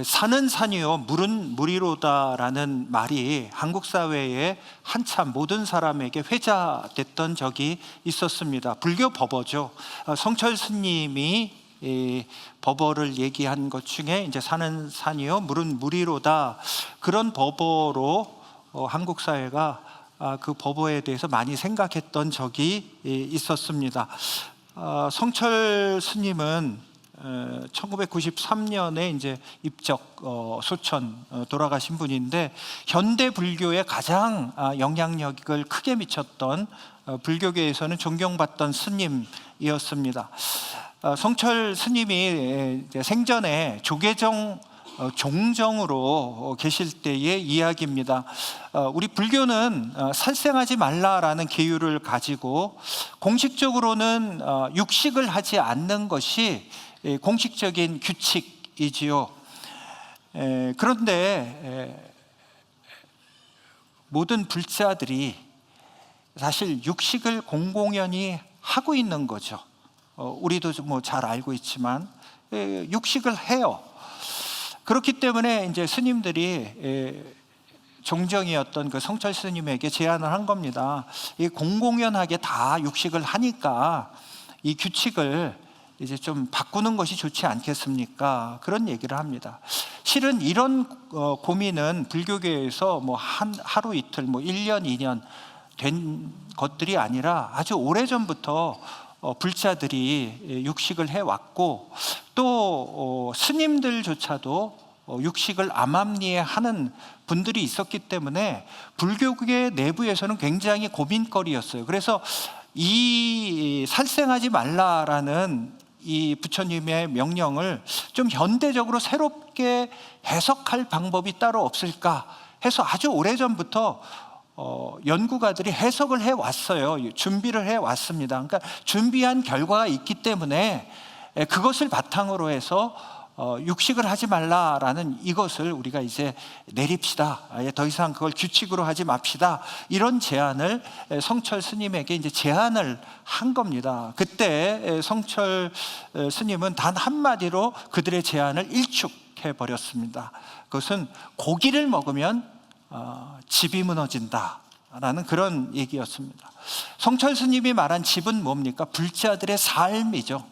산은 산이요 물은 물이로다라는 말이 한국 사회에 한참 모든 사람에게 회자됐던 적이 있었습니다. 불교 법어죠. 성철 스님이 법어를 얘기한 것 중에 이제 산은 산이요 물은 물이로다, 그런 법어로 한국 사회가 그 법어에 대해서 많이 생각했던 적이 있었습니다. 성철 스님은 1993년에 이제 입적 소천 돌아가신 분인데, 현대 불교에 가장 영향력을 크게 미쳤던 불교계에서는 존경받던 스님이었습니다. 성철 스님이 생전에 조계종 종정으로 계실 때의 이야기입니다. 우리 불교는 살생하지 말라라는 계율을 가지고 공식적으로는 육식을 하지 않는 것이 공식적인 규칙이지요. 그런데 모든 불자들이 사실 육식을 공공연히 하고 있는 거죠. 우리도 뭐 잘 알고 있지만 육식을 해요. 그렇기 때문에 이제 스님들이 종정이었던 그 성철 스님에게 제안을 한 겁니다. 이 공공연하게 다 육식을 하니까 이 규칙을 이제 좀 바꾸는 것이 좋지 않겠습니까? 그런 얘기를 합니다. 실은 이런 고민은 불교계에서 뭐 하루 이틀, 뭐 1년, 2년 된 것들이 아니라 아주 오래전부터 불자들이 육식을 해왔고, 또 스님들조차도 육식을 암암리에하는 분들이 있었기 때문에 불교계 내부에서는 굉장히 고민거리였어요. 그래서 이 살생하지 말라라는 이 부처님의 명령을 좀 현대적으로 새롭게 해석할 방법이 따로 없을까 해서 아주 오래전부터 연구가들이 해석을 해왔어요. 준비를 해왔습니다. 그러니까 준비한 결과가 있기 때문에 그것을 바탕으로 해서 육식을 하지 말라라는 이것을 우리가 이제 내립시다. 더 이상 그걸 규칙으로 하지 맙시다. 이런 제안을 성철 스님에게 이제 제안을 한 겁니다. 그때 성철 스님은 단 한마디로 그들의 제안을 일축해 버렸습니다. 그것은 고기를 먹으면 집이 무너진다라는 그런 얘기였습니다. 성철 스님이 말한 집은 뭡니까? 불자들의 삶이죠.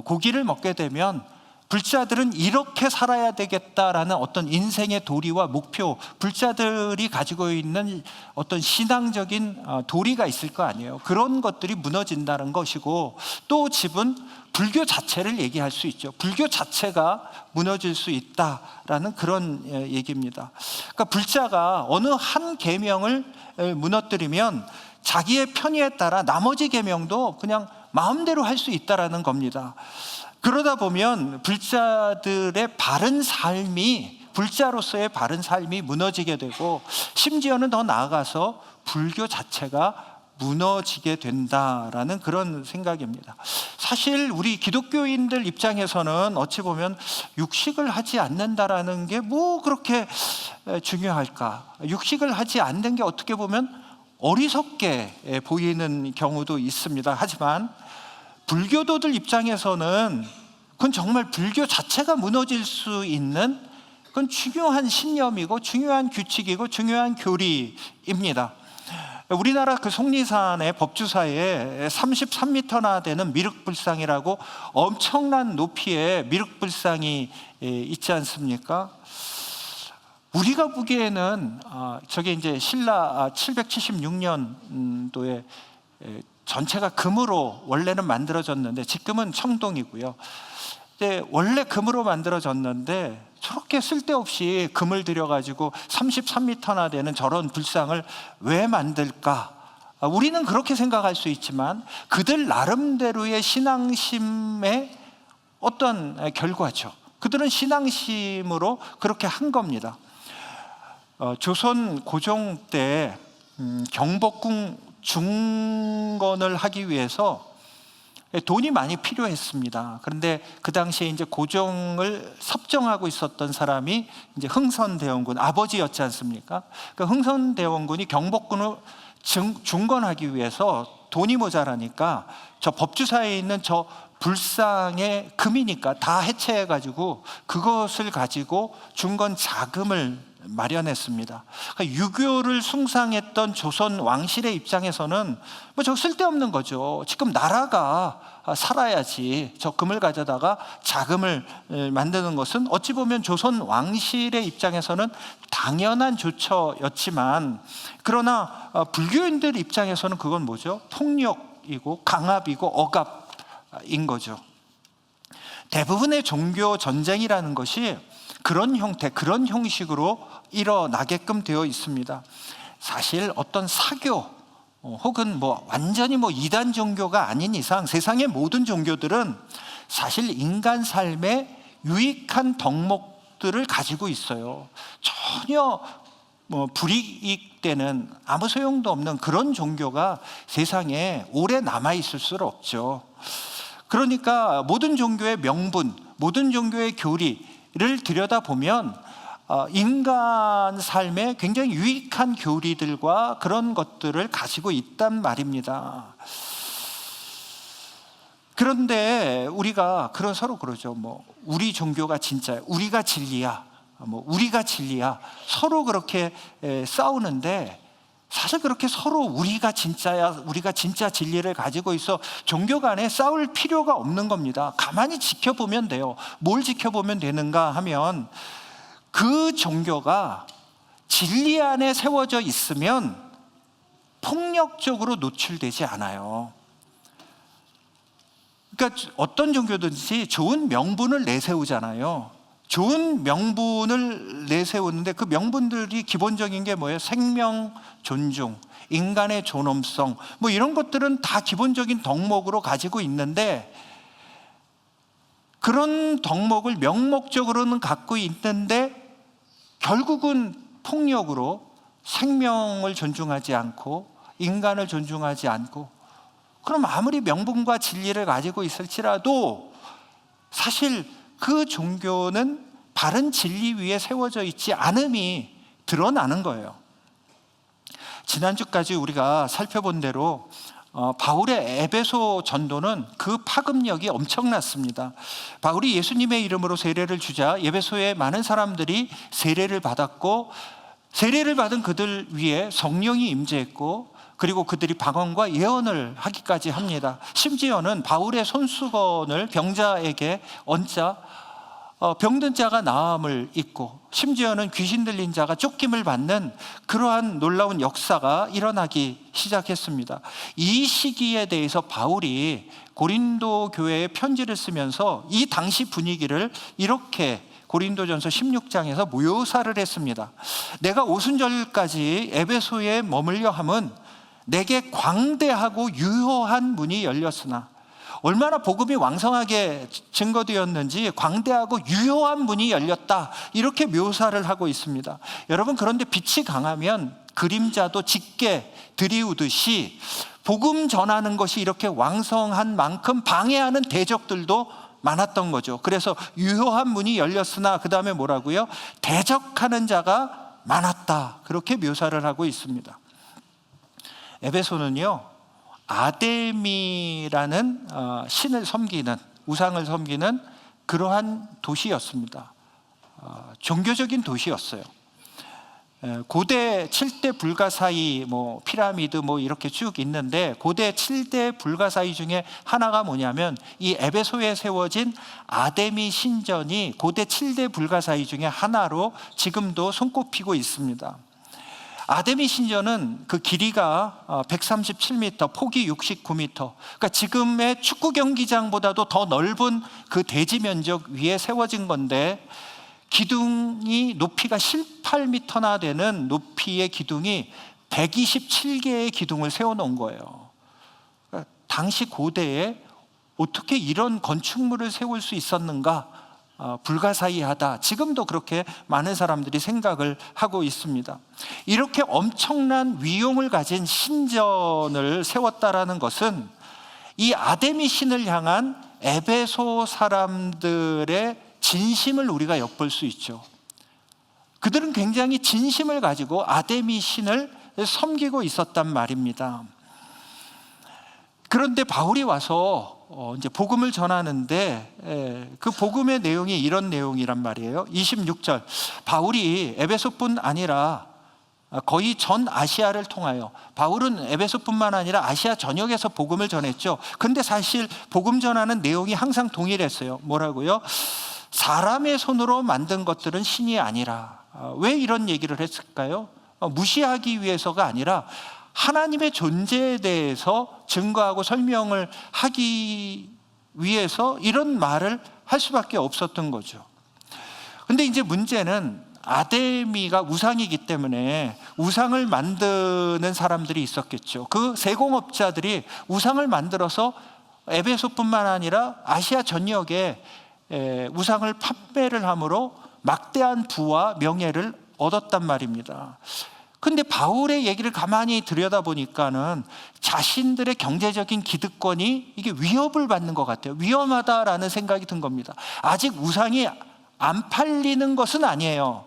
고기를 먹게 되면 불자들은 이렇게 살아야 되겠다라는 어떤 인생의 도리와 목표, 불자들이 가지고 있는 어떤 신앙적인 도리가 있을 거 아니에요. 그런 것들이 무너진다는 것이고, 또 집은 불교 자체를 얘기할 수 있죠. 불교 자체가 무너질 수 있다라는 그런 얘기입니다. 그러니까 불자가 어느 한 계명을 무너뜨리면 자기의 편의에 따라 나머지 계명도 그냥 마음대로 할 수 있다라는 겁니다. 그러다 보면 불자들의 바른 삶이, 불자로서의 바른 삶이 무너지게 되고, 심지어는 더 나아가서 불교 자체가 무너지게 된다라는 그런 생각입니다. 사실 우리 기독교인들 입장에서는 어찌 보면 육식을 하지 않는다라는 게 뭐 그렇게 중요할까? 육식을 하지 않는 게 어떻게 보면 어리석게 보이는 경우도 있습니다. 하지만 불교도들 입장에서는 그건 정말 불교 자체가 무너질 수 있는, 그건 중요한 신념이고 중요한 규칙이고 중요한 교리입니다. 우리나라 그 속리산의 법주사에 33m나 되는 미륵불상이라고 엄청난 높이의 미륵불상이 있지 않습니까? 우리가 보기에는 저게 이제 신라 776년도에 전체가 금으로 원래는 만들어졌는데, 지금은 청동이고요. 근데 원래 금으로 만들어졌는데 저렇게 쓸데없이 금을 들여가지고 33m나 되는 저런 불상을 왜 만들까? 우리는 그렇게 생각할 수 있지만 그들 나름대로의 신앙심의 어떤 결과죠. 그들은 신앙심으로 그렇게 한 겁니다. 조선 고종 때 경복궁 중건을 하기 위해서 돈이 많이 필요했습니다. 그런데 그 당시에 이제 고종을 섭정하고 있었던 사람이 이제 흥선대원군 아버지였지 않습니까? 그 흥선대원군이 경복궁을 중건하기 위해서 돈이 모자라니까 저 법주사에 있는 저 불상의 금이니까 다 해체해가지고 그것을 가지고 중건 자금을 마련했습니다. 그러니까 유교를 숭상했던 조선 왕실의 입장에서는 뭐 저 쓸데없는 거죠. 지금 나라가 살아야지 저 금을 가져다가 자금을 만드는 것은 어찌 보면 조선 왕실의 입장에서는 당연한 조처였지만, 그러나 불교인들 입장에서는 그건 뭐죠? 폭력이고 강압이고 억압인 거죠. 대부분의 종교 전쟁이라는 것이 그런 형태, 그런 형식으로 일어나게끔 되어 있습니다. 사실 어떤 사교 혹은 완전히 이단 종교가 아닌 이상 세상의 모든 종교들은 사실 인간 삶에 유익한 덕목들을 가지고 있어요. 전혀 불이익되는, 아무 소용도 없는 그런 종교가 세상에 오래 남아있을 수 없죠. 그러니까 모든 종교의 명분, 모든 종교의 교리를 들여다보면 인간 삶에 굉장히 유익한 교리들과 그런 것들을 가지고 있단 말입니다. 그런데 우리가 서로 그러죠. 우리 종교가 진짜야, 우리가 진리야, 우리가 진리야, 서로 그렇게 싸우는데, 사실 그렇게 서로 우리가 진짜야, 우리가 진짜 진리를 가지고 있어 종교 간에 싸울 필요가 없는 겁니다. 가만히 지켜보면 돼요. 뭘 지켜보면 되는가 하면, 그 종교가 진리 안에 세워져 있으면 폭력적으로 노출되지 않아요. 그러니까 어떤 종교든지 좋은 명분을 내세우잖아요. 좋은 명분을 내세우는데 그 명분들이 기본적인 게 뭐예요? 생명 존중, 인간의 존엄성, 이런 것들은 다 기본적인 덕목으로 가지고 있는데, 그런 덕목을 명목적으로는 갖고 있는데 결국은 폭력으로 생명을 존중하지 않고 인간을 존중하지 않고, 그럼 아무리 명분과 진리를 가지고 있을지라도 사실 그 종교는 바른 진리 위에 세워져 있지 않음이 드러나는 거예요. 지난주까지 우리가 살펴본 대로 바울의 에베소 전도는 그 파급력이 엄청났습니다. 바울이 예수님의 이름으로 세례를 주자 에베소의 많은 사람들이 세례를 받았고, 세례를 받은 그들 위에 성령이 임재했고, 그리고 그들이 방언과 예언을 하기까지 합니다. 심지어는 바울의 손수건을 병자에게 얹자 병든 자가 나음을 입고, 심지어는 귀신 들린 자가 쫓김을 받는 그러한 놀라운 역사가 일어나기 시작했습니다. 이 시기에 대해서 바울이 고린도 교회에 편지를 쓰면서 이 당시 분위기를 이렇게 고린도전서 16장에서 묘사를 했습니다. 내가 오순절까지 에베소에 머물려 함은 내게 광대하고 유효한 문이 열렸으나, 얼마나 복음이 왕성하게 증거되었는지 광대하고 유효한 문이 열렸다, 이렇게 묘사를 하고 있습니다. 여러분, 그런데 빛이 강하면 그림자도 짙게 들이우듯이 복음 전하는 것이 이렇게 왕성한 만큼 방해하는 대적들도 많았던 거죠. 그래서 유효한 문이 열렸으나 그 다음에 뭐라고요? 대적하는 자가 많았다, 그렇게 묘사를 하고 있습니다. 에베소는요, 아데미라는 신을 섬기는, 우상을 섬기는 그러한 도시였습니다. 종교적인 도시였어요. 고대 7대 불가사의, 피라미드 이렇게 쭉 있는데, 고대 7대 불가사의 중에 하나가 뭐냐면 이 에베소에 세워진 아데미 신전이 고대 7대 불가사의 중에 하나로 지금도 손꼽히고 있습니다. 아데미 신전은 그 길이가 137m, 폭이 69m, 그러니까 지금의 축구 경기장보다도 더 넓은 그 대지 면적 위에 세워진 건데, 기둥이 높이가 18m나 되는 높이의 기둥이 127개의 기둥을 세워놓은 거예요. 그러니까 당시 고대에 어떻게 이런 건축물을 세울 수 있었는가, 불가사의하다, 지금도 그렇게 많은 사람들이 생각을 하고 있습니다. 이렇게 엄청난 위용을 가진 신전을 세웠다라는 것은 이 아데미 신을 향한 에베소 사람들의 진심을 우리가 엿볼 수 있죠. 그들은 굉장히 진심을 가지고 아데미 신을 섬기고 있었단 말입니다. 그런데 바울이 와서 이제 복음을 전하는데 그 복음의 내용이 이런 내용이란 말이에요. 26절, 바울이 에베소뿐 아니라 거의 전 아시아를 통하여, 바울은 에베소뿐만 아니라 아시아 전역에서 복음을 전했죠. 근데 사실 복음 전하는 내용이 항상 동일했어요. 뭐라고요? 사람의 손으로 만든 것들은 신이 아니라. 왜 이런 얘기를 했을까요? 무시하기 위해서가 아니라 하나님의 존재에 대해서 증거하고 설명을 하기 위해서 이런 말을 할 수밖에 없었던 거죠. 근데 이제 문제는 아데미가 우상이기 때문에 우상을 만드는 사람들이 있었겠죠. 그 세공업자들이 우상을 만들어서 에베소뿐만 아니라 아시아 전역에 우상을 판매를 함으로 막대한 부와 명예를 얻었단 말입니다. 근데 바울의 얘기를 가만히 들여다보니까는 자신들의 경제적인 기득권이 이게 위협을 받는 것 같아요. 위험하다라는 생각이 든 겁니다. 아직 우상이 안 팔리는 것은 아니에요.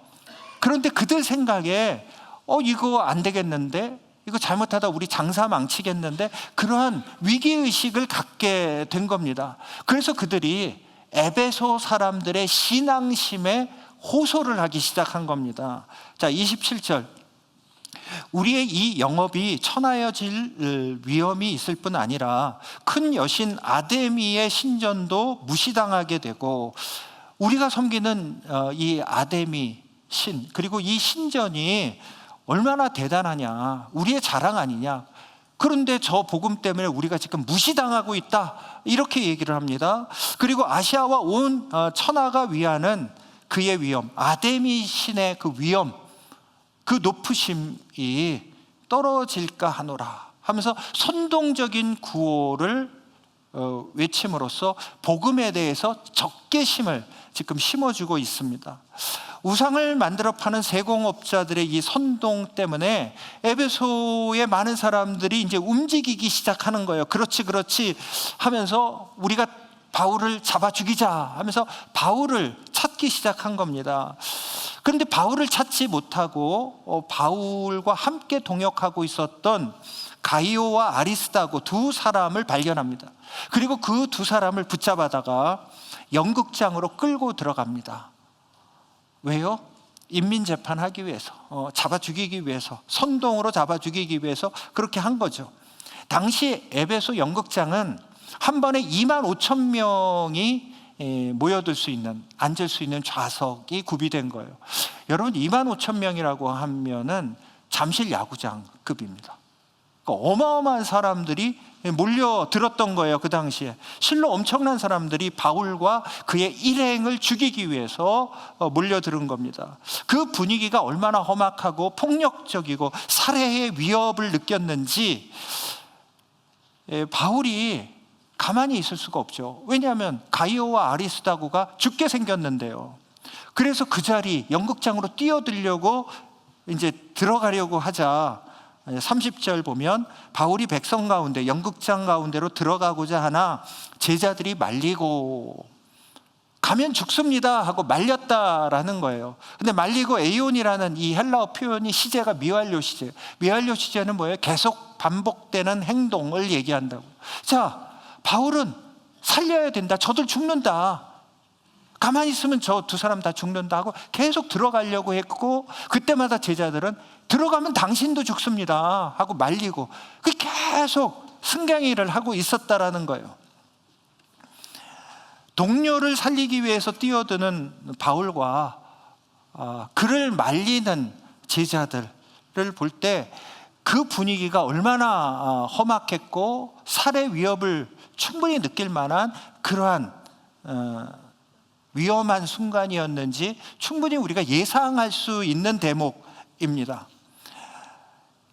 그런데 그들 생각에 이거 안 되겠는데, 이거 잘못하다 우리 장사 망치겠는데, 그러한 위기의식을 갖게 된 겁니다. 그래서 그들이 에베소 사람들의 신앙심에 호소를 하기 시작한 겁니다. 자, 27절, 우리의 이 영업이 천하여질 위험이 있을 뿐 아니라 큰 여신 아데미의 신전도 무시당하게 되고, 우리가 섬기는 이 아데미 신, 그리고 이 신전이 얼마나 대단하냐, 우리의 자랑 아니냐. 그런데 저 복음 때문에 우리가 지금 무시당하고 있다, 이렇게 얘기를 합니다. 그리고 아시아와 온 천하가 위하는 그의 위엄, 아데미 신의 그 위엄, 그 높으심이 떨어질까 하노라 하면서 선동적인 구호를 외침으로써 복음에 대해서 적개심을 지금 심어주고 있습니다. 우상을 만들어 파는 세공업자들의 이 선동 때문에 에베소의 많은 사람들이 이제 움직이기 시작하는 거예요. 그렇지 하면서 우리가 바울을 잡아 죽이자 하면서 바울을 찾기 시작한 겁니다. 그런데 바울을 찾지 못하고 바울과 함께 동역하고 있었던 가이오와 아리스다고 두 사람을 발견합니다. 그리고 그 두 사람을 붙잡아다가 연극장으로 끌고 들어갑니다. 왜요? 인민재판하기 위해서, 잡아 죽이기 위해서, 선동으로 잡아 죽이기 위해서 그렇게 한 거죠. 당시 에베소 연극장은 한 번에 2만 5천 명이 모여들 수 있는, 앉을 수 있는 좌석이 구비된 거예요. 여러분, 2만 5천 명이라고 하면은 잠실 야구장급입니다. 그러니까 어마어마한 사람들이 몰려들었던 거예요. 그 당시에 실로 엄청난 사람들이 바울과 그의 일행을 죽이기 위해서 몰려들은 겁니다. 그 분위기가 얼마나 험악하고 폭력적이고 살해의 위협을 느꼈는지 바울이 가만히 있을 수가 없죠. 왜냐하면 가이오와 아리스다고가 죽게 생겼는데요. 그래서 그 자리 연극장으로 뛰어들려고 이제 들어가려고 하자 30절 보면 바울이 백성 가운데, 연극장 가운데로 들어가고자 하나 제자들이 말리고, 가면 죽습니다 하고 말렸다라는 거예요. 근데 말리고 에이온이라는 이 헬라어 표현이 시제가 미완료 시제. 미완료 시제는 뭐예요? 계속 반복되는 행동을 얘기한다고. 자, 바울은 살려야 된다, 저들 죽는다, 가만히 있으면 저 두 사람 다 죽는다 하고 계속 들어가려고 했고, 그때마다 제자들은 들어가면 당신도 죽습니다 하고 말리고, 계속 승강이를 하고 있었다라는 거예요. 동료를 살리기 위해서 뛰어드는 바울과 그를 말리는 제자들을 볼 때 그 분위기가 얼마나 험악했고 살해 위협을 충분히 느낄 만한 그러한 위험한 순간이었는지 충분히 우리가 예상할 수 있는 대목입니다.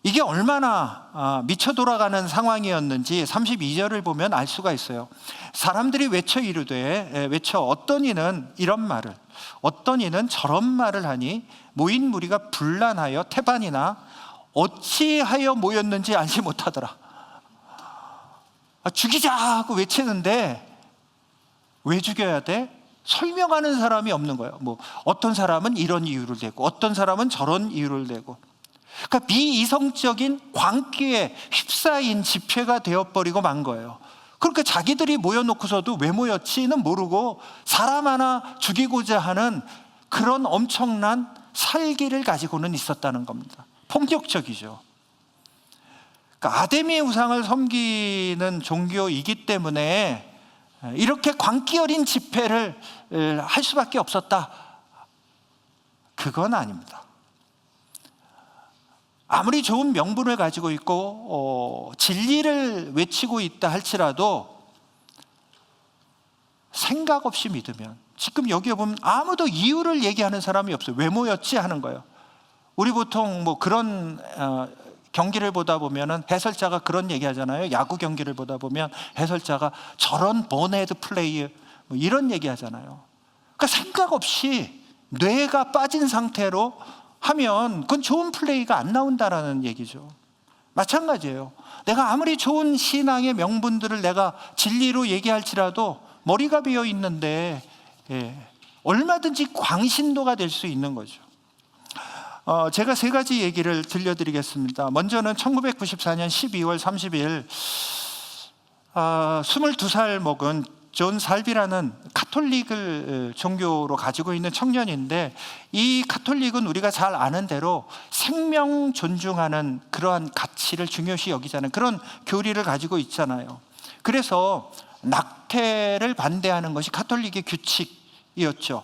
이게 얼마나 미쳐 돌아가는 상황이었는지 32절을 보면 알 수가 있어요. 사람들이 외쳐 이르되, 어떤 이는 이런 말을, 어떤 이는 저런 말을 하니 모인 무리가 분란하여 태반이나 어찌하여 모였는지 알지 못하더라. 죽이자 하고 외치는데 왜 죽여야 돼? 설명하는 사람이 없는 거예요. 어떤 사람은 이런 이유를 대고 어떤 사람은 저런 이유를 대고, 그러니까 비이성적인 광기에 휩싸인 집회가 되어버리고 만 거예요. 그러니까 자기들이 모여놓고서도 왜 모였지는 모르고 사람 하나 죽이고자 하는 그런 엄청난 살기를 가지고는 있었다는 겁니다. 폭력적이죠. 그러니까 아데미의 우상을 섬기는 종교이기 때문에 이렇게 광기 어린 집회를 할 수밖에 없었다. 그건 아닙니다. 아무리 좋은 명분을 가지고 있고 진리를 외치고 있다 할지라도 생각 없이 믿으면, 지금 여기에 보면 아무도 이유를 얘기하는 사람이 없어요. 왜 모였지 하는 거예요. 우리 보통 뭐 그런 경기를 보다 보면은 해설자가 그런 얘기 하잖아요. 야구 경기를 보다 보면 해설자가 저런 번헤드 플레이 뭐 이런 얘기 하잖아요. 그러니까 생각 없이 뇌가 빠진 상태로 하면 그건 좋은 플레이가 안 나온다라는 얘기죠. 마찬가지예요. 내가 아무리 좋은 신앙의 명분들을 내가 진리로 얘기할지라도 머리가 비어 있는데 얼마든지 광신도가 될 수 있는 거죠. 제가 세 가지 얘기를 들려드리겠습니다. 먼저는 1994년 12월 30일 22살 먹은 존 살비라는 카톨릭을 종교로 가지고 있는 청년인데, 이 카톨릭은 우리가 잘 아는 대로 생명 존중하는 그러한 가치를 중요시 여기자는 그런 교리를 가지고 있잖아요. 그래서 낙태를 반대하는 것이 카톨릭의 규칙이었죠.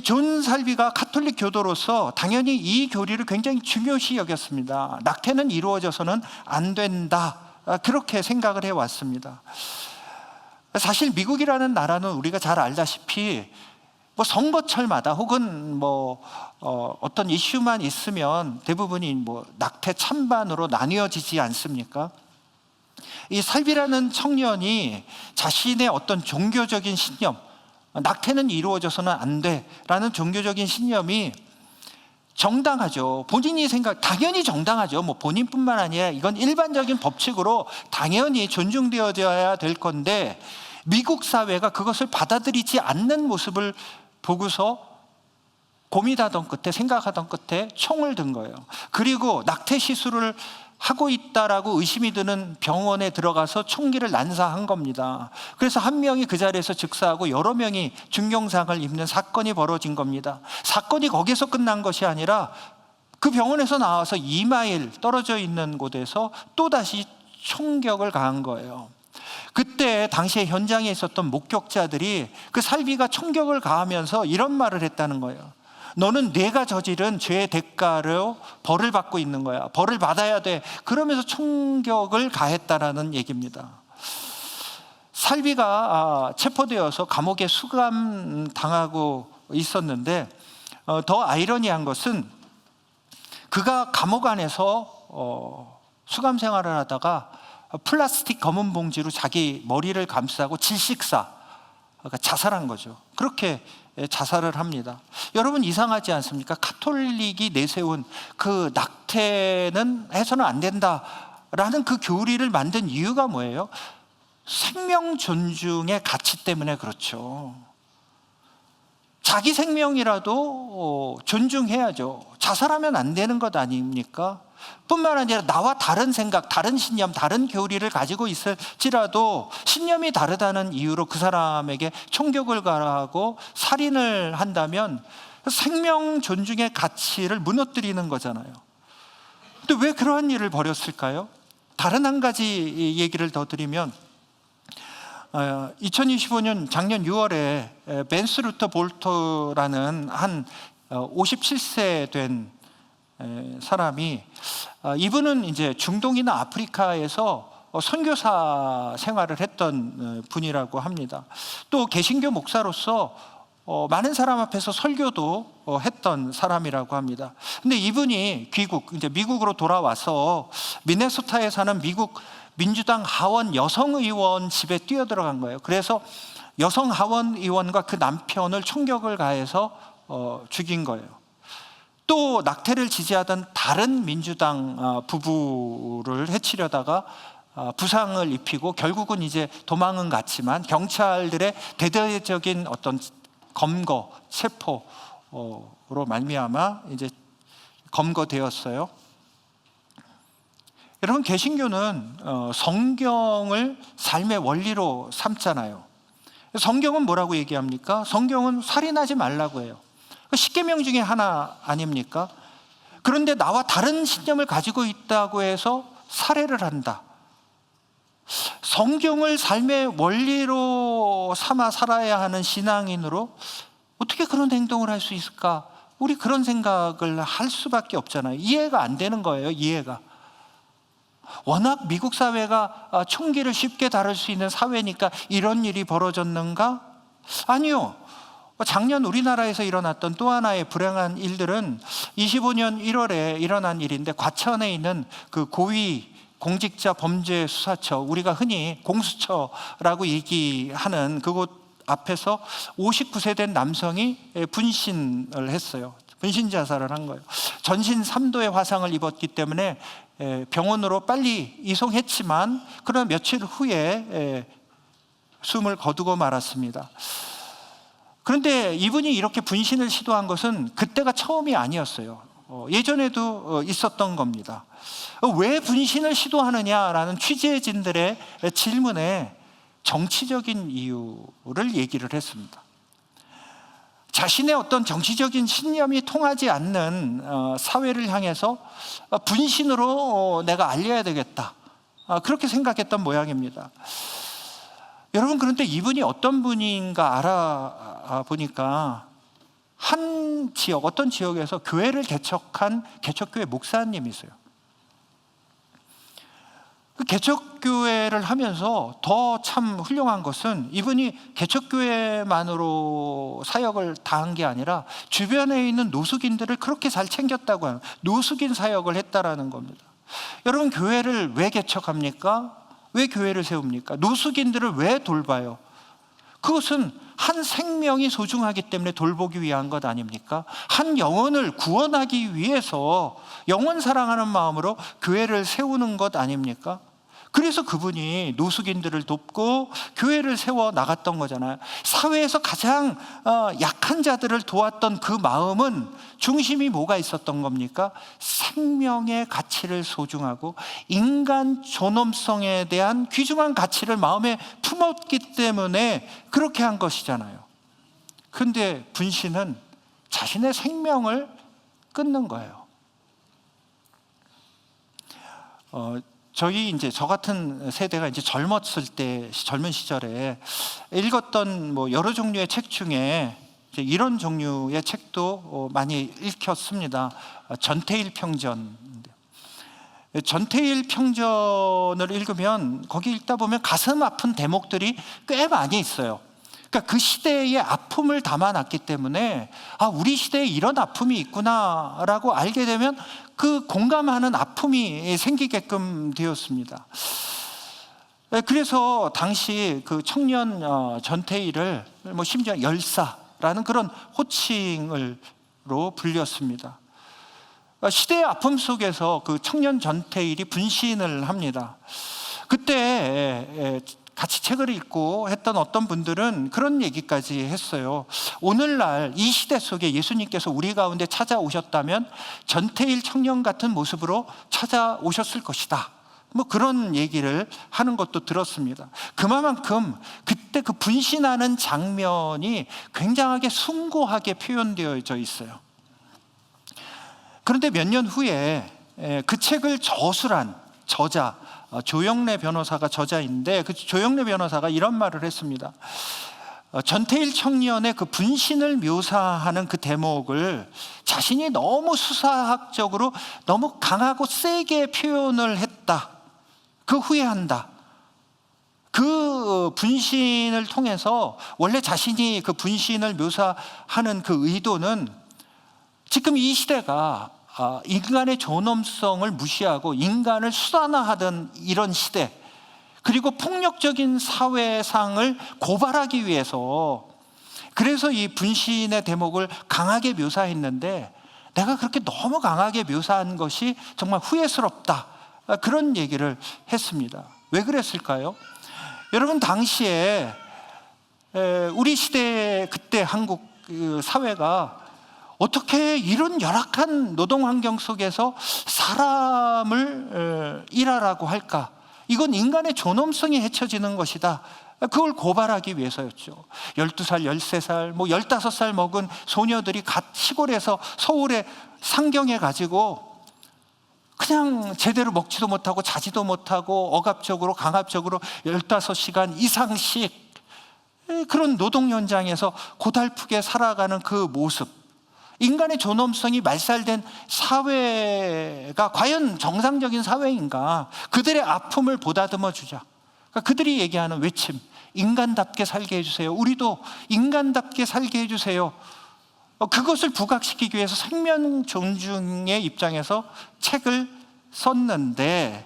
존 살비가 카톨릭 교도로서 당연히 이 교리를 굉장히 중요시 여겼습니다. 낙태는 이루어져서는 안 된다, 그렇게 생각을 해왔습니다. 사실 미국이라는 나라는 우리가 잘 알다시피 뭐 선거철마다 혹은 어떤 이슈만 있으면 대부분이 뭐 낙태 찬반으로 나뉘어지지 않습니까? 이 살비라는 청년이 자신의 어떤 종교적인 신념, 낙태는 이루어져서는 안 돼라는 종교적인 신념이 정당하죠. 본인이 당연히 정당하죠. 뭐 본인뿐만 아니라 이건 일반적인 법칙으로 당연히 존중되어져야 될 건데, 미국 사회가 그것을 받아들이지 않는 모습을 보고서 고민하던 끝에, 생각하던 끝에 총을 든 거예요. 그리고 낙태 시술을 하고 있다라고 의심이 드는 병원에 들어가서 총기를 난사한 겁니다. 그래서 한 명이 그 자리에서 즉사하고 여러 명이 중경상을 입는 사건이 벌어진 겁니다. 사건이 거기서 끝난 것이 아니라 그 병원에서 나와서 2마일 떨어져 있는 곳에서 또다시 총격을 가한 거예요. 그때 당시에 현장에 있었던 목격자들이 그 살비가 총격을 가하면서 이런 말을 했다는 거예요. 너는 내가 저지른 죄의 대가로 벌을 받고 있는 거야. 벌을 받아야 돼. 그러면서 총격을 가했다라는 얘기입니다. 살비가 체포되어서 감옥에 수감당하고 있었는데, 더 아이러니한 것은 그가 감옥 안에서 수감 생활을 하다가 플라스틱 검은 봉지로 자기 머리를 감싸고 질식사, 그러니까 자살한 거죠. 그렇게 자살을 합니다. 여러분, 이상하지 않습니까? 카톨릭이 내세운 그 낙태는 해서는 안 된다라는 그 교리를 만든 이유가 뭐예요? 생명 존중의 가치 때문에 그렇죠. 자기 생명이라도 존중해야죠. 자살하면 안 되는 것 아닙니까? 뿐만 아니라 나와 다른 생각, 다른 신념, 다른 교리를 가지고 있을지라도 신념이 다르다는 이유로 그 사람에게 총격을 가하고 살인을 한다면 생명 존중의 가치를 무너뜨리는 거잖아요. 근데 왜 그러한 일을 벌였을까요? 다른 한 가지 얘기를 더 드리면, 2025년 작년 6월에 벤스 루터 볼터라는 한 57세 된 사람이, 이분은 이제 중동이나 아프리카에서 선교사 생활을 했던 분이라고 합니다. 또 개신교 목사로서 많은 사람 앞에서 설교도 했던 사람이라고 합니다. 근데 이분이 이제 미국으로 돌아와서 미네소타에 사는 미국 민주당 하원 여성 의원 집에 뛰어들어간 거예요. 그래서 여성 하원 의원과 그 남편을 총격을 가해서 죽인 거예요. 또 낙태를 지지하던 다른 민주당 부부를 해치려다가 부상을 입히고 결국은 이제 도망은 갔지만 경찰들의 대대적인 어떤 검거, 체포로 말미암아 이제 검거되었어요. 여러분, 개신교는 성경을 삶의 원리로 삼잖아요. 성경은 뭐라고 얘기합니까? 성경은 살인하지 말라고 해요. 10계명 중에 하나 아닙니까? 그런데 나와 다른 신념을 가지고 있다고 해서 살해를 한다. 성경을 삶의 원리로 삼아 살아야 하는 신앙인으로 어떻게 그런 행동을 할 수 있을까? 우리 그런 생각을 할 수밖에 없잖아요. 이해가 안 되는 거예요. 이해가. 워낙 미국 사회가 총기를 쉽게 다룰 수 있는 사회니까 이런 일이 벌어졌는가? 아니요. 작년 우리나라에서 일어났던 또 하나의 불행한 일들은 25년 1월에 일어난 일인데, 과천에 있는 그 고위 공직자 범죄 수사처, 우리가 흔히 공수처라고 얘기하는 그곳 앞에서 59세 된 남성이 분신을 했어요. 분신 자살을 한 거예요. 전신 3도의 화상을 입었기 때문에 병원으로 빨리 이송했지만, 그러나 며칠 후에 숨을 거두고 말았습니다. 그런데 이분이 이렇게 분신을 시도한 것은 그때가 처음이 아니었어요. 예전에도 있었던 겁니다. 왜 분신을 시도하느냐라는 취재진들의 질문에 정치적인 이유를 얘기를 했습니다. 자신의 어떤 정치적인 신념이 통하지 않는 사회를 향해서 분신으로 내가 알려야 되겠다, 그렇게 생각했던 모양입니다. 여러분, 그런데 이분이 어떤 분인가 알아보니까 한 지역, 어떤 지역에서 교회를 개척한 개척교회 목사님이세요. 그 개척교회를 하면서 더 참 훌륭한 것은, 이분이 개척교회만으로 사역을 다한 게 아니라 주변에 있는 노숙인들을 그렇게 잘 챙겼다고 하는, 노숙인 사역을 했다라는 겁니다. 여러분, 교회를 왜 개척합니까? 왜 교회를 세웁니까? 노숙인들을 왜 돌봐요? 그것은 한 생명이 소중하기 때문에 돌보기 위한 것 아닙니까? 한 영혼을 구원하기 위해서 영혼 사랑하는 마음으로 교회를 세우는 것 아닙니까? 그래서 그분이 노숙인들을 돕고 교회를 세워 나갔던 거잖아요. 사회에서 가장 약한 자들을 도왔던 그 마음은 중심이 뭐가 있었던 겁니까? 생명의 가치를 소중하고 인간 존엄성에 대한 귀중한 가치를 마음에 품었기 때문에 그렇게 한 것이잖아요. 그런데 분신은 자신의 생명을 끊는 거예요. 저 같은 세대가 이제 젊었을 때, 젊은 시절에 읽었던 여러 종류의 책 중에 이런 종류의 책도 많이 읽혔습니다. 전태일 평전. 전태일 평전을 읽으면 거기 읽다 보면 가슴 아픈 대목들이 꽤 많이 있어요. 그러니까 그 시대의 아픔을 담아놨기 때문에 우리 시대에 이런 아픔이 있구나라고 알게 되면 그 공감하는 아픔이 생기게끔 되었습니다. 그래서 당시 그 청년 전태일을 심지어 열사라는 그런 호칭으로 불렸습니다. 시대의 아픔 속에서 그 청년 전태일이 분신을 합니다. 그때 같이 책을 읽고 했던 어떤 분들은 그런 얘기까지 했어요. 오늘날 이 시대 속에 예수님께서 우리 가운데 찾아오셨다면 전태일 청년 같은 모습으로 찾아오셨을 것이다, 그런 얘기를 하는 것도 들었습니다. 그만큼 그때 그 분신하는 장면이 굉장하게 숭고하게 표현되어져 있어요. 그런데 몇 년 후에 그 책을 저술한 저자, 조영래 변호사가 저자인데, 그 조영래 변호사가 이런 말을 했습니다. 전태일 청년의 그 분신을 묘사하는 그 대목을 자신이 너무 수사학적으로 너무 강하고 세게 표현을 했다, 그 후회한다. 그 분신을 통해서 원래 자신이 그 분신을 묘사하는 그 의도는, 지금 이 시대가 인간의 존엄성을 무시하고 인간을 수단화하던 이런 시대, 그리고 폭력적인 사회상을 고발하기 위해서, 그래서 이 분신의 대목을 강하게 묘사했는데, 내가 그렇게 너무 강하게 묘사한 것이 정말 후회스럽다, 그런 얘기를 했습니다. 왜 그랬을까요? 여러분, 당시에 우리 시대, 그때 한국 사회가 어떻게 이런 열악한 노동 환경 속에서 사람을 일하라고 할까? 이건 인간의 존엄성이 해쳐지는 것이다. 그걸 고발하기 위해서였죠. 12살, 13살, 15살 먹은 소녀들이 갓 시골에서 서울의 상경에 가지고 그냥 제대로 먹지도 못하고 자지도 못하고 억압적으로 강압적으로 15시간 이상씩 그런 노동 현장에서 고달프게 살아가는 그 모습, 인간의 존엄성이 말살된 사회가 과연 정상적인 사회인가? 그들의 아픔을 보다듬어 주자. 그러니까 그들이 얘기하는 외침, 인간답게 살게 해주세요. 우리도 인간답게 살게 해주세요. 그것을 부각시키기 위해서 생명 존중의 입장에서 책을 썼는데,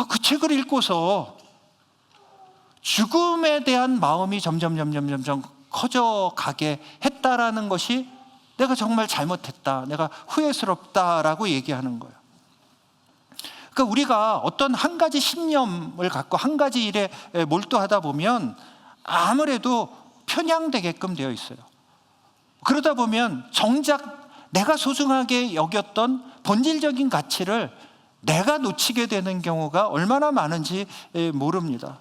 그 책을 읽고서 죽음에 대한 마음이 점점 커져가게 했다라는 것이 내가 정말 잘못했다, 내가 후회스럽다라고 얘기하는 거예요. 그러니까 우리가 어떤 한 가지 신념을 갖고 한 가지 일에 몰두하다 보면 아무래도 편향되게끔 되어 있어요. 그러다 보면 정작 내가 소중하게 여겼던 본질적인 가치를 내가 놓치게 되는 경우가 얼마나 많은지 모릅니다.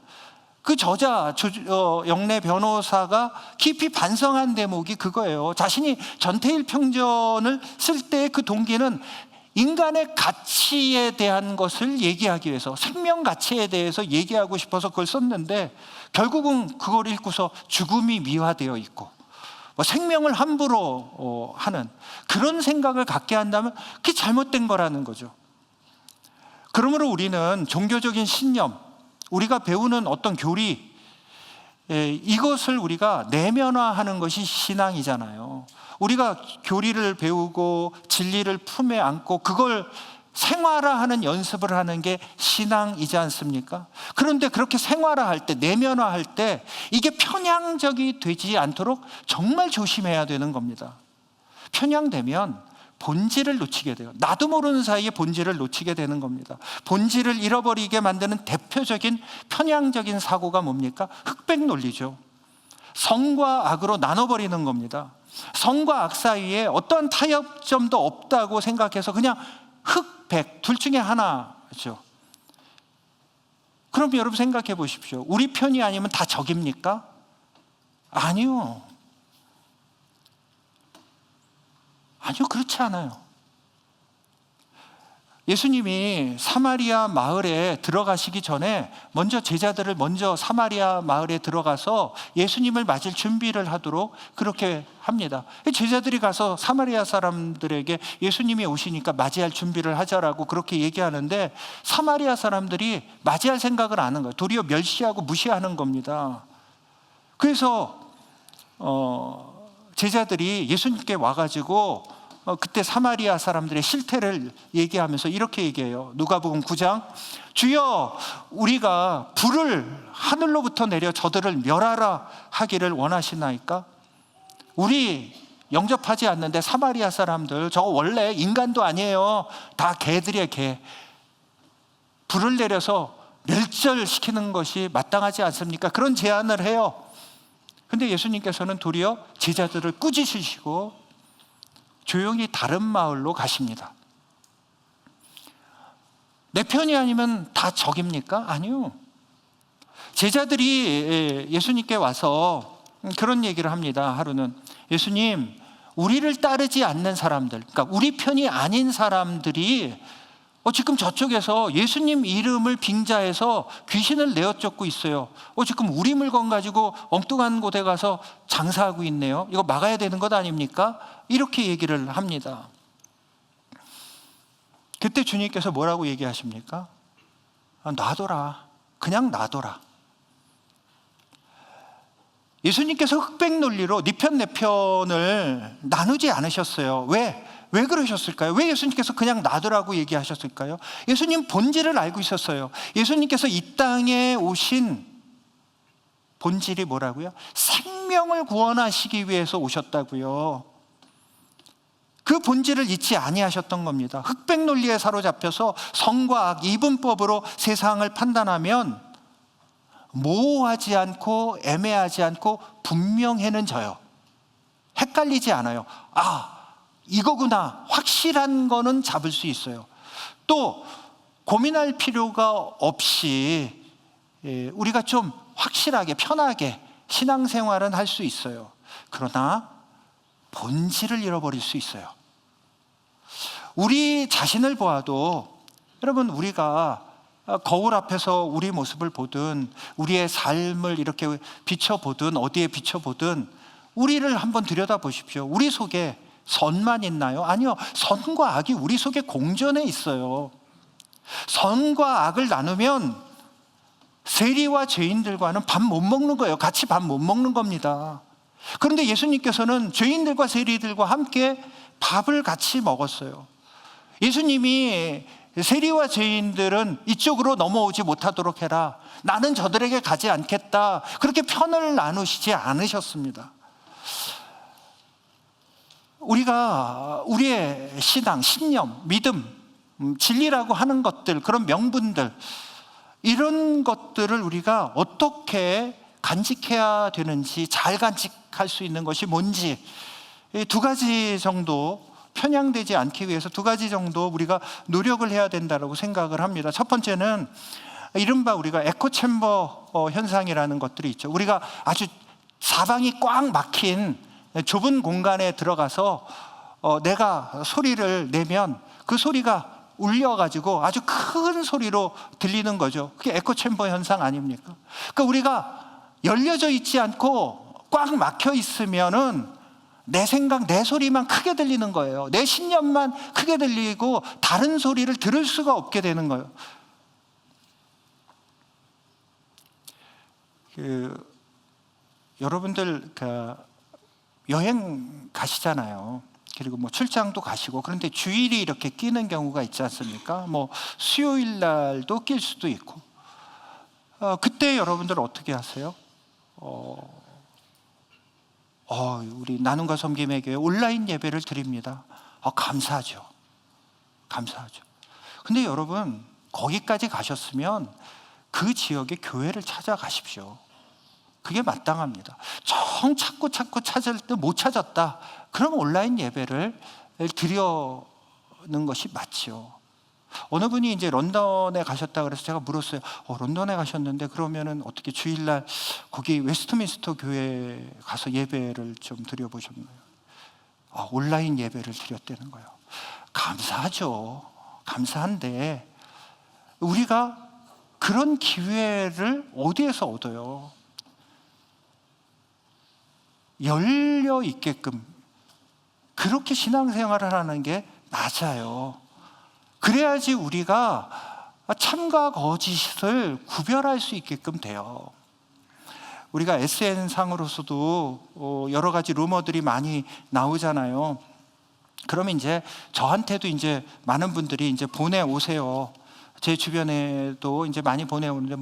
그 저자 영래 변호사가 깊이 반성한 대목이 그거예요. 자신이 전태일 평전을 쓸 때 그 동기는 인간의 가치에 대한 것을 얘기하기 위해서, 생명 가치에 대해서 얘기하고 싶어서 그걸 썼는데, 결국은 그걸 읽고서 죽음이 미화되어 있고 생명을 함부로 하는 그런 생각을 갖게 한다면 그게 잘못된 거라는 거죠. 그러므로 우리는 종교적인 신념, 우리가 배우는 어떤 교리, 이것을 우리가 내면화하는 것이 신앙이잖아요. 우리가 교리를 배우고 진리를 품에 안고 그걸 생활화하는 연습을 하는 게 신앙이지 않습니까? 그런데 그렇게 생활화할 때, 내면화할 때 이게 편향적이 되지 않도록 정말 조심해야 되는 겁니다. 편향되면 본질을 놓치게 돼요. 나도 모르는 사이에 본질을 놓치게 되는 겁니다. 본질을 잃어버리게 만드는 대표적인 편향적인 사고가 뭡니까? 흑백 논리죠. 성과 악으로 나눠버리는 겁니다. 성과 악 사이에 어떠한 타협점도 없다고 생각해서 그냥 흑백 둘 중에 하나죠. 그럼 여러분 생각해 보십시오. 우리 편이 아니면 다 적입니까? 아니요. 아니요, 그렇지 않아요. 예수님이 사마리아 마을에 들어가시기 전에 먼저 제자들을 먼저 사마리아 마을에 들어가서 예수님을 맞을 준비를 하도록 그렇게 합니다. 제자들이 가서 사마리아 사람들에게 예수님이 오시니까 맞이할 준비를 하자라고 그렇게 얘기하는데, 사마리아 사람들이 맞이할 생각을 안 하는 거예요. 도리어 멸시하고 무시하는 겁니다. 그래서 제자들이 예수님께 와가지고 그때 사마리아 사람들의 실태를 얘기하면서 이렇게 얘기해요. 누가복음 9장, 주여 우리가 불을 하늘로부터 내려 저들을 멸하라 하기를 원하시나이까? 우리 영접하지 않는데 사마리아 사람들, 저거 원래 인간도 아니에요. 다 개들이에요, 개. 불을 내려서 멸절시키는 것이 마땅하지 않습니까? 그런 제안을 해요. 근데 예수님께서는 도리어 제자들을 꾸짖으시고 조용히 다른 마을로 가십니다. 내 편이 아니면 다 적입니까? 아니요. 제자들이 예수님께 와서 그런 얘기를 합니다. 하루는, 예수님, 우리를 따르지 않는 사람들, 그러니까 우리 편이 아닌 사람들이 지금 저쪽에서 예수님 이름을 빙자해서 귀신을 내어쫓고 있어요. 지금 우리 물건 가지고 엉뚱한 곳에 가서 장사하고 있네요. 이거 막아야 되는 것 아닙니까? 이렇게 얘기를 합니다. 그때 주님께서 뭐라고 얘기하십니까? 놔둬라. 그냥 놔둬라. 예수님께서 흑백 논리로 네 편 내 편을 나누지 않으셨어요. 왜 그러셨을까요? 왜 예수님께서 그냥 놔두라고 얘기하셨을까요? 예수님 본질을 알고 있었어요. 예수님께서 이 땅에 오신 본질이 뭐라고요? 생명을 구원하시기 위해서 오셨다고요. 그 본질을 잊지 아니하셨던 겁니다. 흑백 논리에 사로잡혀서 성과 악, 이분법으로 세상을 판단하면 모호하지 않고 애매하지 않고 분명해는 져요. 헷갈리지 않아요. 이거구나 확실한 거는 잡을 수 있어요. 또 고민할 필요가 없이 우리가 좀 확실하게 편하게 신앙생활은 할 수 있어요. 그러나 본질을 잃어버릴 수 있어요. 우리 자신을 보아도 여러분, 우리가 거울 앞에서 우리 모습을 보든 우리의 삶을 이렇게 비춰보든 어디에 비춰보든 우리를 한번 들여다보십시오. 우리 속에 선만 있나요? 아니요. 선과 악이 우리 속에 공존해 있어요. 선과 악을 나누면 세리와 죄인들과는 밥 못 먹는 거예요. 같이 밥 못 먹는 겁니다. 그런데 예수님께서는 죄인들과 세리들과 함께 밥을 같이 먹었어요. 예수님이 세리와 죄인들은 이쪽으로 넘어오지 못하도록 해라, 나는 저들에게 가지 않겠다, 그렇게 편을 나누시지 않으셨습니다. 우리가 우리의 신앙, 신념, 믿음, 진리라고 하는 것들, 그런 명분들, 이런 것들을 우리가 어떻게 간직해야 되는지, 잘 간직할 수 있는 것이 뭔지, 두 가지 정도 편향되지 않기 위해서 두 가지 정도 우리가 노력을 해야 된다고 생각을 합니다. 첫 번째는 이른바 우리가 에코챔버 현상이라는 것들이 있죠. 우리가 아주 사방이 꽉 막힌 좁은 공간에 들어가서 내가 소리를 내면 그 소리가 울려가지고 아주 큰 소리로 들리는 거죠. 그게 에코챔버 현상 아닙니까? 그러니까 우리가 열려져 있지 않고 꽉 막혀 있으면은 내 생각, 내 소리만 크게 들리는 거예요. 내 신념만 크게 들리고 다른 소리를 들을 수가 없게 되는 거예요. 여러분들 여행 가시잖아요. 그리고 뭐 출장도 가시고, 그런데 주일이 이렇게 끼는 경우가 있지 않습니까? 뭐 수요일 날도 낄 수도 있고. 그때 여러분들 어떻게 하세요? 우리 나눔과 섬김의 교회 온라인 예배를 드립니다. 감사하죠. 감사하죠. 근데 여러분, 거기까지 가셨으면 그 지역의 교회를 찾아가십시오. 그게 마땅합니다. 정 찾고 찾을 때 못 찾았다, 그럼 온라인 예배를 드리는 것이 맞죠. 어느 분이 이제 런던에 가셨다 그래서 제가 물었어요. 런던에 가셨는데 그러면은 어떻게 주일날 거기 웨스트민스터 교회에 가서 예배를 좀 드려보셨나요? 온라인 예배를 드렸다는 거예요. 감사하죠. 감사한데 우리가 그런 기회를 어디에서 얻어요? 열려 있게끔 그렇게 신앙생활을 하는 게 맞아요. 그래야지 우리가 참과 거짓을 구별할 수 있게끔 돼요. 우리가 SN상으로서도 여러 가지 루머들이 많이 나오잖아요. 그러면 이제 저한테도 이제 많은 분들이 이제 보내오세요. 제 주변에도 이제 많이 보내오는데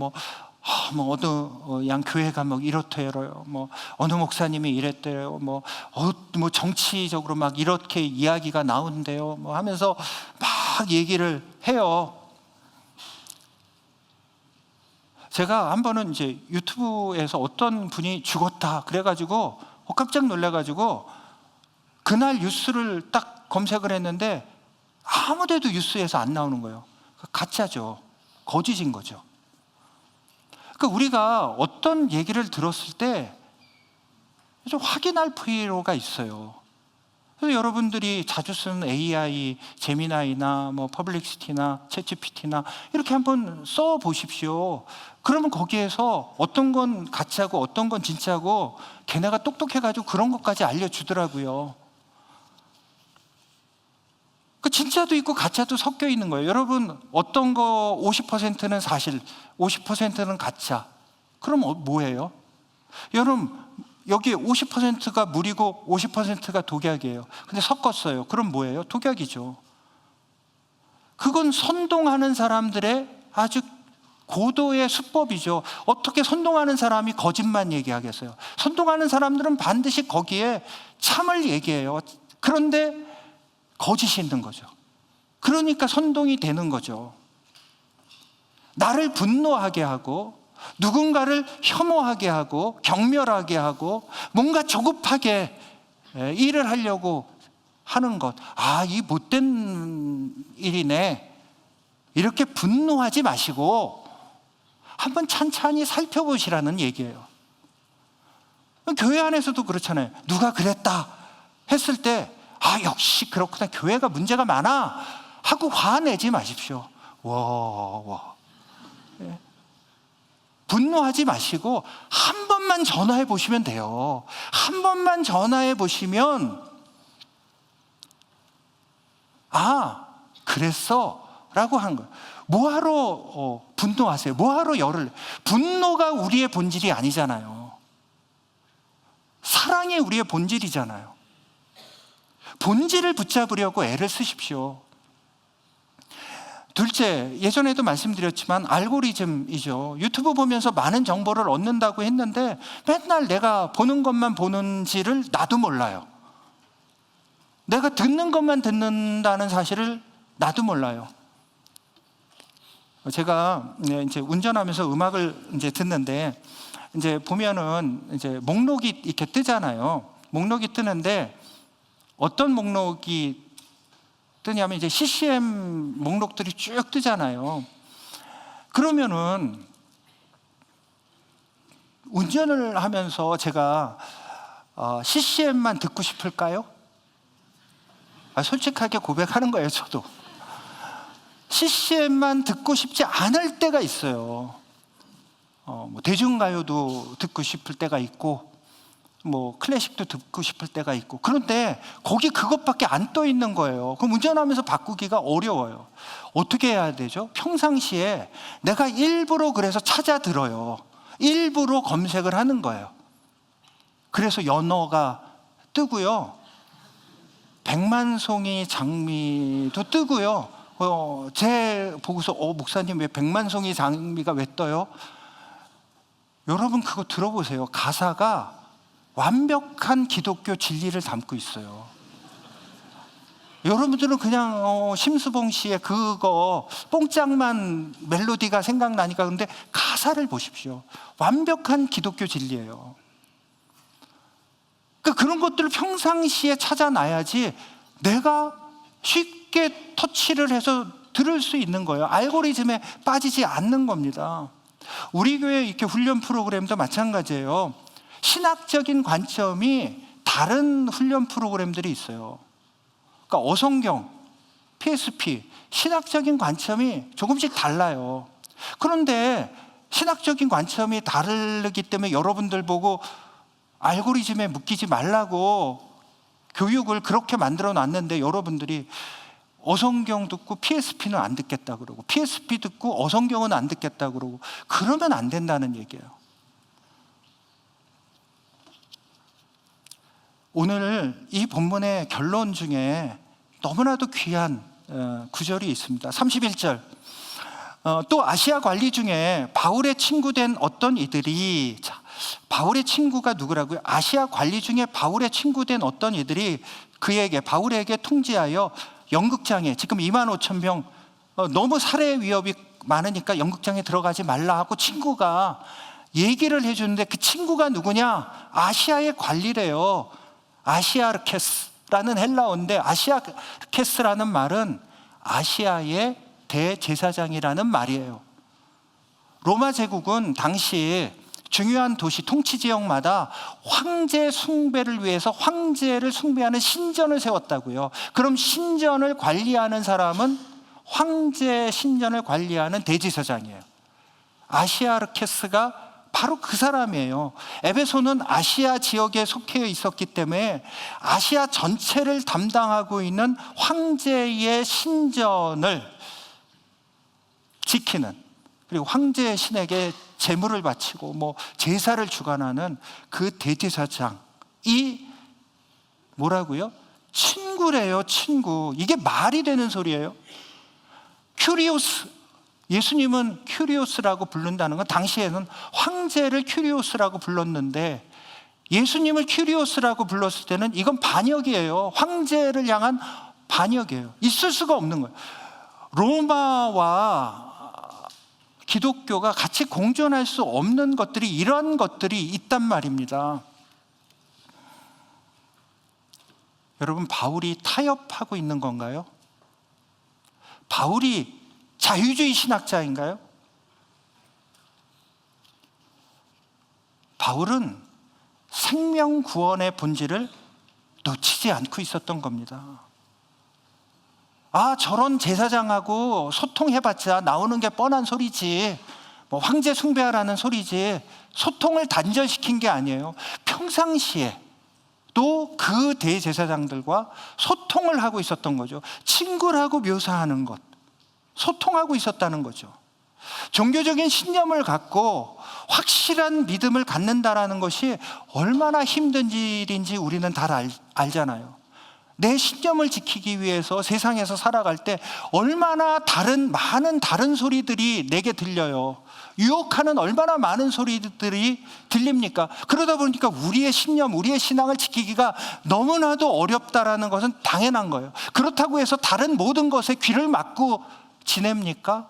어느 양 교회가 이렇대요. 어느 목사님이 이랬대요. 정치적으로 이렇게 이야기가 나온대요. 하면서 막 얘기를 해요. 제가 한 번은 이제 유튜브에서 어떤 분이 죽었다 그래가지고 깜짝 놀래가지고 그날 뉴스를 딱 검색을 했는데 아무데도 뉴스에서 안 나오는 거예요. 가짜죠. 거짓인 거죠. 그러니까 우리가 어떤 얘기를 들었을 때 좀 확인할 필요가 있어요. 그래서 여러분들이 자주 쓰는 AI, 제미나이나 퍼블릭시티나 챗GPT나 이렇게 한번 써 보십시오. 그러면 거기에서 어떤 건 가짜고 어떤 건 진짜고 걔네가 똑똑해가지고 그런 것까지 알려주더라고요. 진짜도 있고 가짜도 섞여 있는 거예요. 여러분, 어떤 거 50%는 사실, 50%는 가짜. 그럼 뭐예요? 여러분, 여기 50%가 물이고 50%가 독약이에요. 근데 섞었어요. 그럼 뭐예요? 독약이죠. 그건 선동하는 사람들의 아주 고도의 수법이죠. 어떻게 선동하는 사람이 거짓말 얘기하겠어요? 선동하는 사람들은 반드시 거기에 참을 얘기해요. 그런데 거짓이 있는 거죠. 그러니까 선동이 되는 거죠. 나를 분노하게 하고 누군가를 혐오하게 하고 경멸하게 하고 뭔가 조급하게 일을 하려고 하는 것. 이 못된 일이네. 이렇게 분노하지 마시고 한번 찬찬히 살펴보시라는 얘기예요. 교회 안에서도 그렇잖아요. 누가 그랬다 했을 때 역시 그렇구나, 교회가 문제가 많아 하고 화내지 마십시오. 분노하지 마시고 한 번만 전화해 보시면 돼요. 한 번만 전화해 보시면 그랬어 라고 하는 거예요. 뭐하러 분노하세요? 뭐하러 열을? 분노가 우리의 본질이 아니잖아요. 사랑이 우리의 본질이잖아요. 본질을 붙잡으려고 애를 쓰십시오. 둘째, 예전에도 말씀드렸지만 알고리즘이죠. 유튜브 보면서 많은 정보를 얻는다고 했는데 맨날 내가 보는 것만 보는지를 나도 몰라요. 내가 듣는 것만 듣는다는 사실을 나도 몰라요. 제가 이제 운전하면서 음악을 이제 듣는데 이제 보면은 이제 목록이 이렇게 뜨잖아요. 목록이 뜨는데 어떤 목록이 뜨냐면 이제 CCM 목록들이 쭉 뜨잖아요. 그러면은 운전을 하면서 제가 CCM만 듣고 싶을까요? 솔직하게 고백하는 거예요. 저도 CCM만 듣고 싶지 않을 때가 있어요. 뭐 대중가요도 듣고 싶을 때가 있고 뭐 클래식도 듣고 싶을 때가 있고, 그런데 거기 그것밖에 안 떠 있는 거예요. 그럼 운전하면서 바꾸기가 어려워요. 어떻게 해야 되죠? 평상시에 내가 일부러 그래서 찾아 들어요. 일부러 검색을 하는 거예요. 그래서 연어가 뜨고요, 백만송이 장미도 뜨고요. 제 보고서 목사님 왜 백만송이 장미가 왜 떠요? 여러분 그거 들어보세요. 가사가 완벽한 기독교 진리를 담고 있어요. 여러분들은 그냥 심수봉 씨의 그거 뽕짝만 멜로디가 생각나니까. 그런데 가사를 보십시오. 완벽한 기독교 진리예요. 그런 것들을 평상시에 찾아놔야지 내가 쉽게 터치를 해서 들을 수 있는 거예요. 알고리즘에 빠지지 않는 겁니다. 우리 교회 이렇게 훈련 프로그램도 마찬가지예요. 신학적인 관점이 다른 훈련 프로그램들이 있어요. 그러니까 어성경, PSP, 신학적인 관점이 조금씩 달라요. 그런데 신학적인 관점이 다르기 때문에 여러분들 보고 알고리즘에 묶이지 말라고 교육을 그렇게 만들어 놨는데 여러분들이 어성경 듣고 PSP는 안 듣겠다 그러고 PSP 듣고 어성경은 안 듣겠다 그러고, 그러면 안 된다는 얘기예요. 오늘 이 본문의 결론 중에 너무나도 귀한 구절이 있습니다. 31절. 또 아시아 관리 중에 바울의 친구 된 어떤 이들이, 바울의 친구가 누구라고요? 아시아 관리 중에 바울의 친구 된 어떤 이들이 바울에게 통지하여 연극장에, 지금 25,000명 너무 살해 위협이 많으니까 연극장에 들어가지 말라 하고 친구가 얘기를 해주는데, 그 친구가 누구냐? 아시아의 관리래요. 아시아르케스라는 헬라어인데, 아시아르케스라는 말은 아시아의 대제사장이라는 말이에요. 로마 제국은 당시 중요한 도시 통치 지역마다 황제 숭배를 위해서 황제를 숭배하는 신전을 세웠다고요. 그럼 신전을 관리하는 사람은 황제 신전을 관리하는 대제사장이에요. 아시아르케스가 바로 그 사람이에요. 에베소는 아시아 지역에 속해 있었기 때문에 아시아 전체를 담당하고 있는 황제의 신전을 지키는, 그리고 황제 신에게 제물을 바치고 뭐 제사를 주관하는 그 대제사장이 뭐라고요? 친구래요. 친구. 이게 말이 되는 소리예요? 큐리오스, 예수님은 큐리오스라고 부른다는 건, 당시에는 황제를 큐리오스라고 불렀는데 예수님을 큐리오스라고 불렀을 때는 이건 반역이에요. 황제를 향한 반역이에요. 있을 수가 없는 거예요. 로마와 기독교가 같이 공존할 수 없는 것들이, 이런 것들이 있단 말입니다. 여러분, 바울이 타협하고 있는 건가요? 바울이 자유주의 신학자인가요? 바울은 생명 구원의 본질을 놓치지 않고 있었던 겁니다. 저런 제사장하고 소통해봤자 나오는 게 뻔한 소리지, 뭐 황제 숭배하라는 소리지, 소통을 단절시킨 게 아니에요. 평상시에 또 그 대제사장들과 소통을 하고 있었던 거죠. 친구라고 묘사하는 것, 소통하고 있었다는 거죠. 종교적인 신념을 갖고 확실한 믿음을 갖는다라는 것이 얼마나 힘든 일인지 우리는 다 알잖아요. 내 신념을 지키기 위해서 세상에서 살아갈 때 얼마나 많은 다른 소리들이 내게 들려요. 유혹하는 얼마나 많은 소리들이 들립니까? 그러다 보니까 우리의 신념, 우리의 신앙을 지키기가 너무나도 어렵다라는 것은 당연한 거예요. 그렇다고 해서 다른 모든 것에 귀를 막고 지냅니까?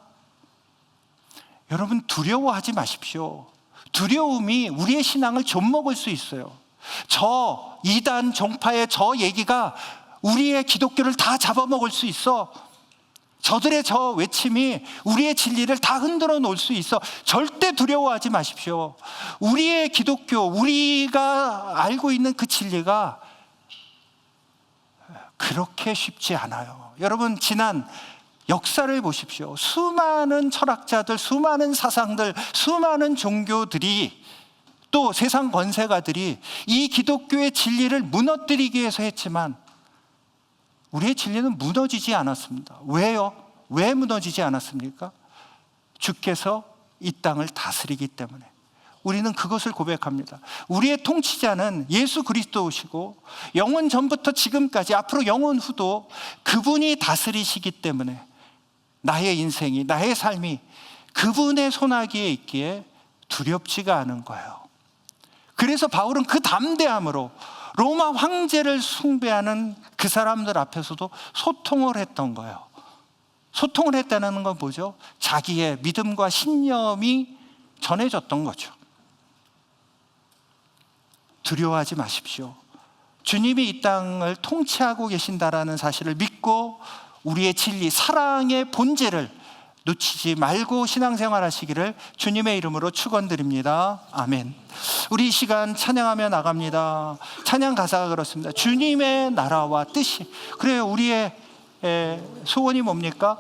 여러분, 두려워하지 마십시오. 두려움이 우리의 신앙을 좀먹을 수 있어요. 저 이단 종파의 저 얘기가 우리의 기독교를 다 잡아먹을 수 있어. 저들의 저 외침이 우리의 진리를 다 흔들어 놓을 수 있어. 절대 두려워하지 마십시오. 우리의 기독교, 우리가 알고 있는 그 진리가 그렇게 쉽지 않아요. 여러분, 지난 역사를 보십시오. 수많은 철학자들, 수많은 사상들, 수많은 종교들이, 또 세상 권세가들이 이 기독교의 진리를 무너뜨리기 위해서 했지만 우리의 진리는 무너지지 않았습니다. 왜요? 왜 무너지지 않았습니까? 주께서 이 땅을 다스리기 때문에. 우리는 그것을 고백합니다. 우리의 통치자는 예수 그리스도시고 영원 전부터 지금까지 앞으로 영원 후도 그분이 다스리시기 때문에 나의 인생이, 나의 삶이 그분의 손아귀에 있기에 두렵지가 않은 거예요. 그래서 바울은 그 담대함으로 로마 황제를 숭배하는 그 사람들 앞에서도 소통을 했던 거예요. 소통을 했다는 건 뭐죠? 자기의 믿음과 신념이 전해졌던 거죠. 두려워하지 마십시오. 주님이 이 땅을 통치하고 계신다라는 사실을 믿고 우리의 진리, 사랑의 본질을 놓치지 말고 신앙생활 하시기를 주님의 이름으로 축원드립니다. 아멘. 우리 이 시간 찬양하며 나갑니다. 찬양 가사가 그렇습니다. 주님의 나라와 뜻이. 그래요. 우리의 소원이 뭡니까?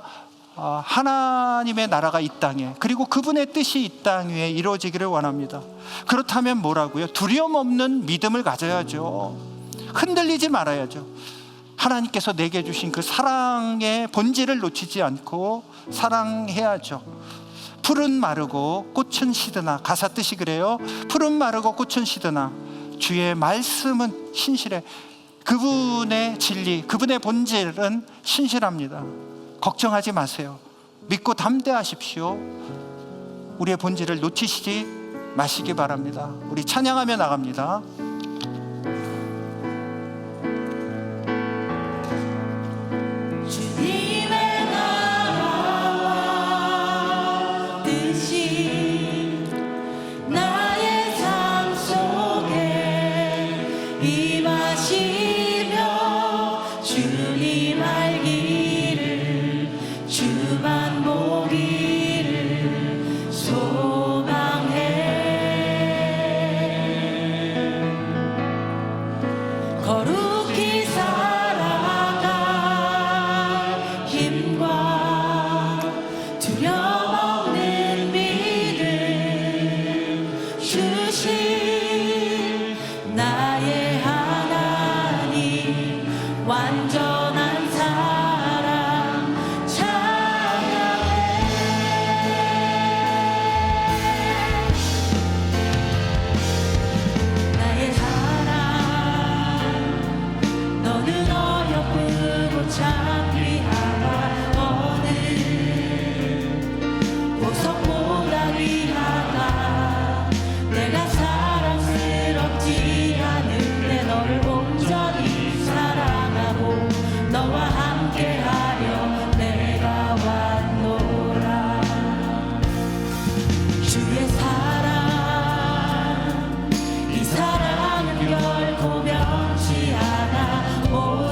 하나님의 나라가 이 땅에, 그리고 그분의 뜻이 이 땅 위에 이루어지기를 원합니다. 그렇다면 뭐라고요? 두려움 없는 믿음을 가져야죠. 흔들리지 말아야죠. 하나님께서 내게 주신 그 사랑의 본질을 놓치지 않고 사랑해야죠. 풀은 마르고 꽃은 시드나, 가사 뜻이 그래요. 풀은 마르고 꽃은 시드나 주의 말씀은 신실해. 그분의 진리, 그분의 본질은 신실합니다. 걱정하지 마세요. 믿고 담대하십시오. 우리의 본질을 놓치시지 마시기 바랍니다. 우리 찬양하며 나갑니다. 이 사랑은 결코 변치 않아.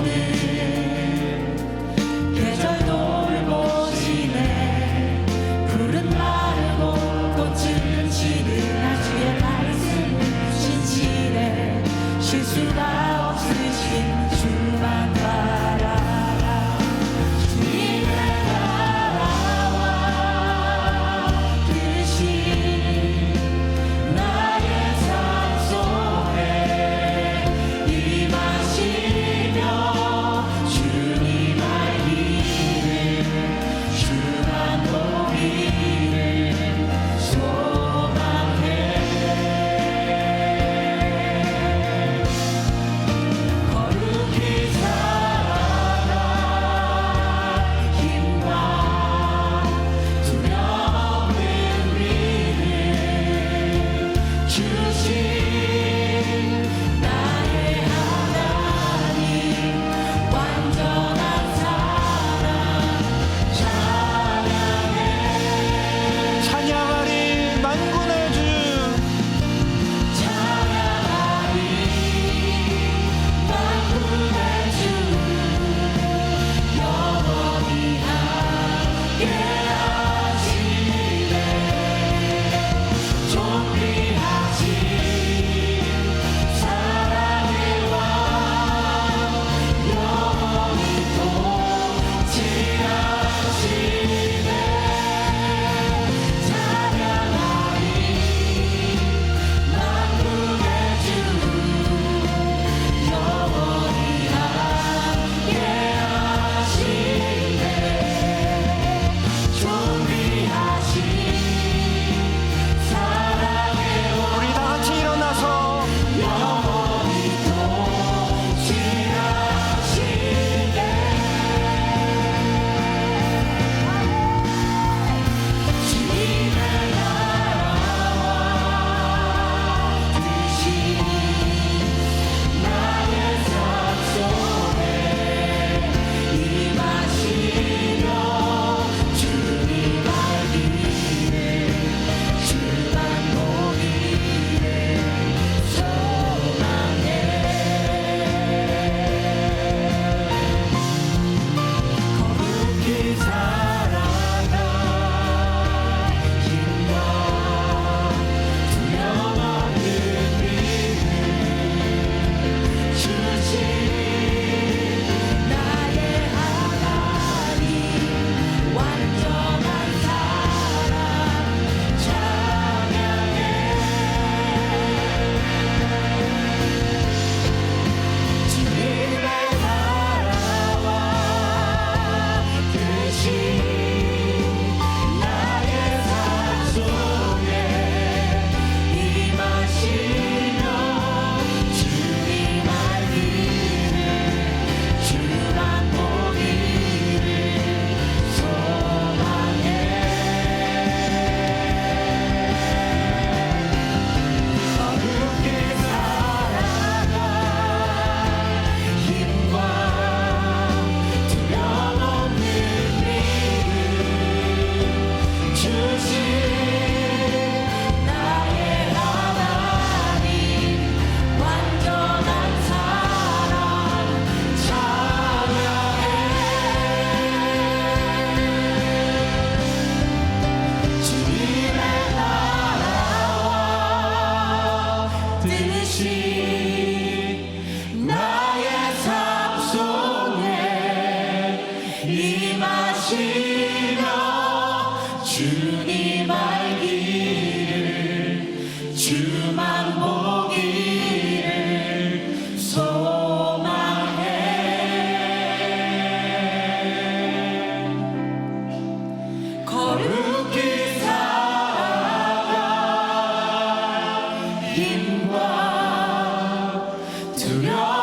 마시며 주님 알기를 주만 보기를 소망해. 거룩히 살아갈 힘과 두려움